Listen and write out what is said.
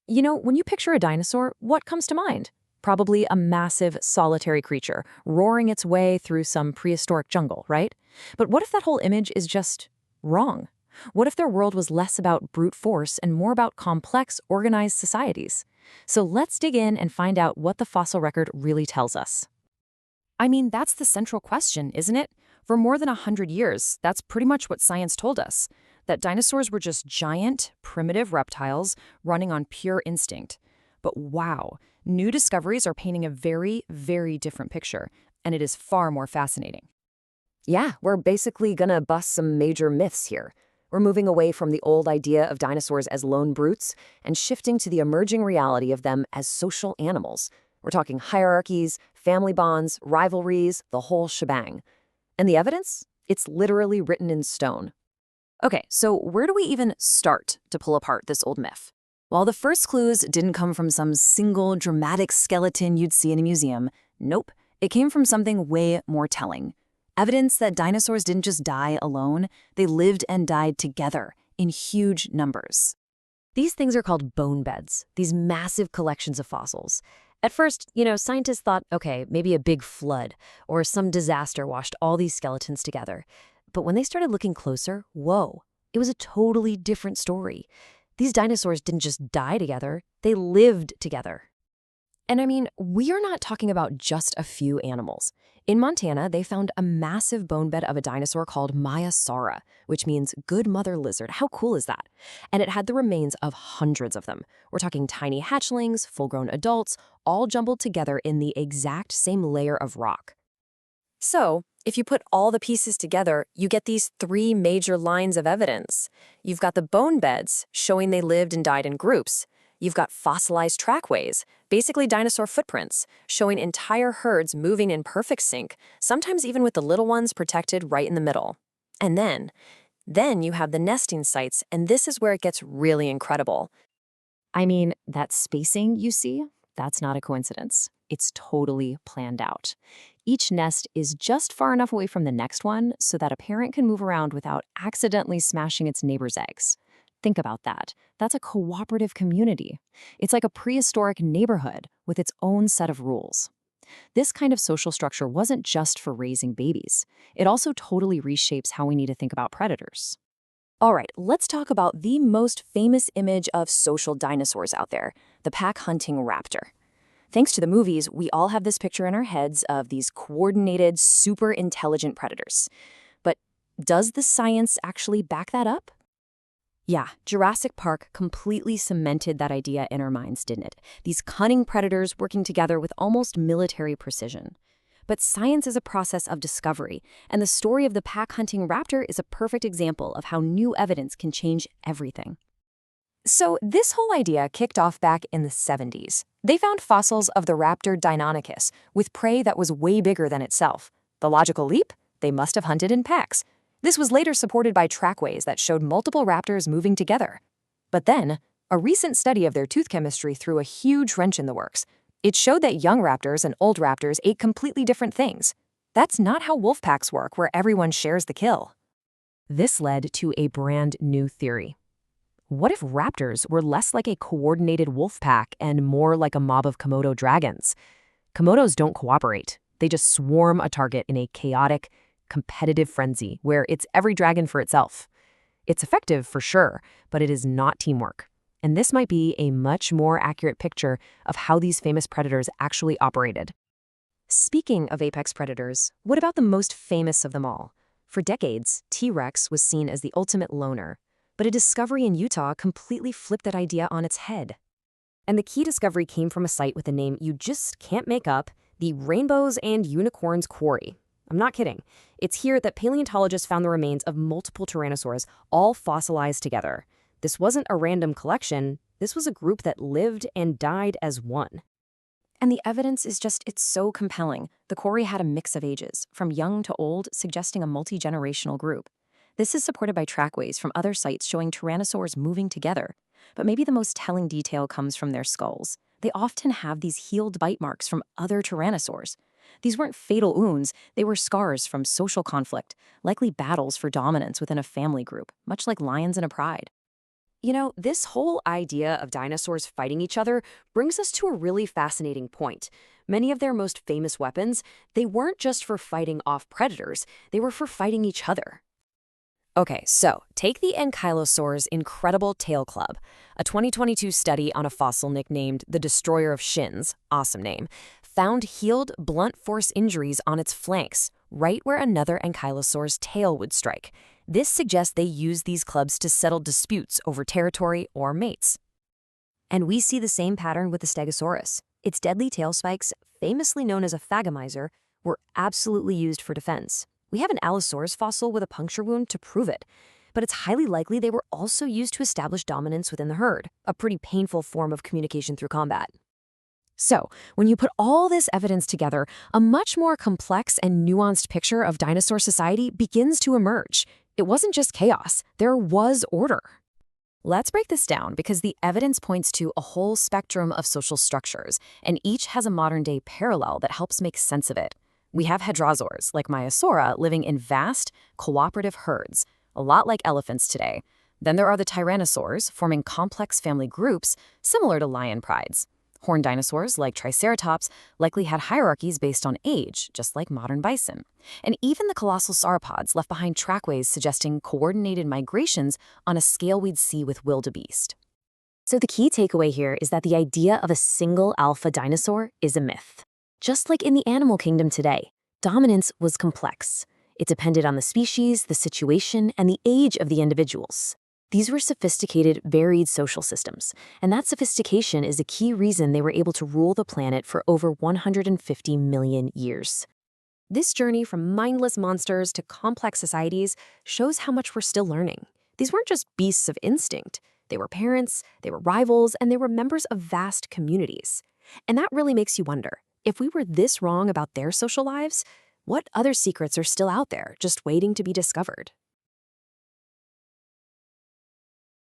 When you picture a dinosaur, what comes to mind? Probably a massive, solitary creature, roaring its way through some prehistoric jungle, right? But what if that whole image is just wrong? What if their world was less about brute force and more about complex, organized societies? So let's dig in and find out what the fossil record really tells us. I mean, that's the central question, isn't it? For more than 100 years, that's pretty much what science told us, that dinosaurs were just giant, primitive reptiles running on pure instinct. But wow, new discoveries are painting a very, very different picture, and it is far more fascinating. Yeah, we're basically gonna bust some major myths here. We're moving away from the old idea of dinosaurs as lone brutes and shifting to the emerging reality of them as social animals. We're talking hierarchies, family bonds, rivalries, the whole shebang. And the evidence? It's literally written in stone. Okay, so where do we even start to pull apart this old myth? Well, the first clues didn't come from some single dramatic skeleton you'd see in a museum. Nope, it came from something way more telling. Evidence that dinosaurs didn't just die alone, they lived and died together in huge numbers. These things are called bone beds, these massive collections of fossils. At first, scientists thought, okay, maybe a big flood or some disaster washed all these skeletons together. But when they started looking closer, whoa, it was a totally different story. These dinosaurs didn't just die together, they lived together. And I mean, we are not talking about just a few animals. In Montana, they found a massive bone bed of a dinosaur called Maiasaura, which means good mother lizard. How cool is that? And it had the remains of hundreds of them. We're talking tiny hatchlings, full-grown adults, all jumbled together in the exact same layer of rock. So, if you put all the pieces together, you get these three major lines of evidence. You've got the bone beds, showing they lived and died in groups. You've got fossilized trackways, basically dinosaur footprints, showing entire herds moving in perfect sync, sometimes even with the little ones protected right in the middle. And then you have the nesting sites, and this is where it gets really incredible. I mean, that spacing you see, that's not a coincidence. It's totally planned out. Each nest is just far enough away from the next one so that a parent can move around without accidentally smashing its neighbor's eggs. Think about that. That's a cooperative community. It's like a prehistoric neighborhood with its own set of rules. This kind of social structure wasn't just for raising babies. It also totally reshapes how we need to think about predators. All right, let's talk about the most famous image of social dinosaurs out there, the pack-hunting raptor. Thanks to the movies, we all have this picture in our heads of these coordinated, super intelligent predators. But does the science actually back that up? Yeah, Jurassic Park completely cemented that idea in our minds, didn't it? These cunning predators working together with almost military precision. But science is a process of discovery, and the story of the pack-hunting raptor is a perfect example of how new evidence can change everything. So this whole idea kicked off back in the 70s. They found fossils of the raptor Deinonychus with prey that was way bigger than itself. The logical leap? They must have hunted in packs. This was later supported by trackways that showed multiple raptors moving together. But then, a recent study of their tooth chemistry threw a huge wrench in the works. It showed that young raptors and old raptors ate completely different things. That's not how wolf packs work, where everyone shares the kill. This led to a brand new theory. What if raptors were less like a coordinated wolf pack and more like a mob of Komodo dragons? Komodos don't cooperate. They just swarm a target in a chaotic, competitive frenzy where it's every dragon for itself. It's effective for sure, but it is not teamwork. And this might be a much more accurate picture of how these famous predators actually operated. Speaking of apex predators, what about the most famous of them all? For decades, T-Rex was seen as the ultimate loner, but a discovery in Utah completely flipped that idea on its head. And the key discovery came from a site with a name you just can't make up, the Rainbows and Unicorns Quarry. I'm not kidding. It's here that paleontologists found the remains of multiple tyrannosaurs, all fossilized together. This wasn't a random collection. This was a group that lived and died as one. And the evidence is it's so compelling. The quarry had a mix of ages, from young to old, suggesting a multi-generational group. This is supported by trackways from other sites showing tyrannosaurs moving together. But maybe the most telling detail comes from their skulls. They often have these healed bite marks from other tyrannosaurs. These weren't fatal wounds, they were scars from social conflict, likely battles for dominance within a family group, much like lions in a pride. This whole idea of dinosaurs fighting each other brings us to a really fascinating point. Many of their most famous weapons, they weren't just for fighting off predators, they were for fighting each other. Okay, so take the ankylosaur's incredible tail club. A 2022 study on a fossil nicknamed the Destroyer of Shins, awesome name, found healed blunt force injuries on its flanks, right where another ankylosaur's tail would strike. This suggests they use these clubs to settle disputes over territory or mates. And we see the same pattern with the Stegosaurus. Its deadly tail spikes, famously known as a phagomizer, were absolutely used for defense. We have an Allosaurus fossil with a puncture wound to prove it, but it's highly likely they were also used to establish dominance within the herd, a pretty painful form of communication through combat. So, when you put all this evidence together, a much more complex and nuanced picture of dinosaur society begins to emerge. It wasn't just chaos, there was order. Let's break this down because the evidence points to a whole spectrum of social structures, and each has a modern-day parallel that helps make sense of it. We have hadrosaurs, like Maiasaura, living in vast, cooperative herds, a lot like elephants today. Then there are the tyrannosaurs, forming complex family groups similar to lion prides. Horned dinosaurs, like Triceratops, likely had hierarchies based on age, just like modern bison. And even the colossal sauropods left behind trackways suggesting coordinated migrations on a scale we'd see with wildebeest. So the key takeaway here is that the idea of a single alpha dinosaur is a myth. Just like in the animal kingdom today, dominance was complex. It depended on the species, the situation, and the age of the individuals. These were sophisticated, varied social systems, and that sophistication is a key reason they were able to rule the planet for over 150 million years. This journey from mindless monsters to complex societies shows how much we're still learning. These weren't just beasts of instinct. They were parents, they were rivals, and they were members of vast communities. And that really makes you wonder, if we were this wrong about their social lives, what other secrets are still out there, just waiting to be discovered?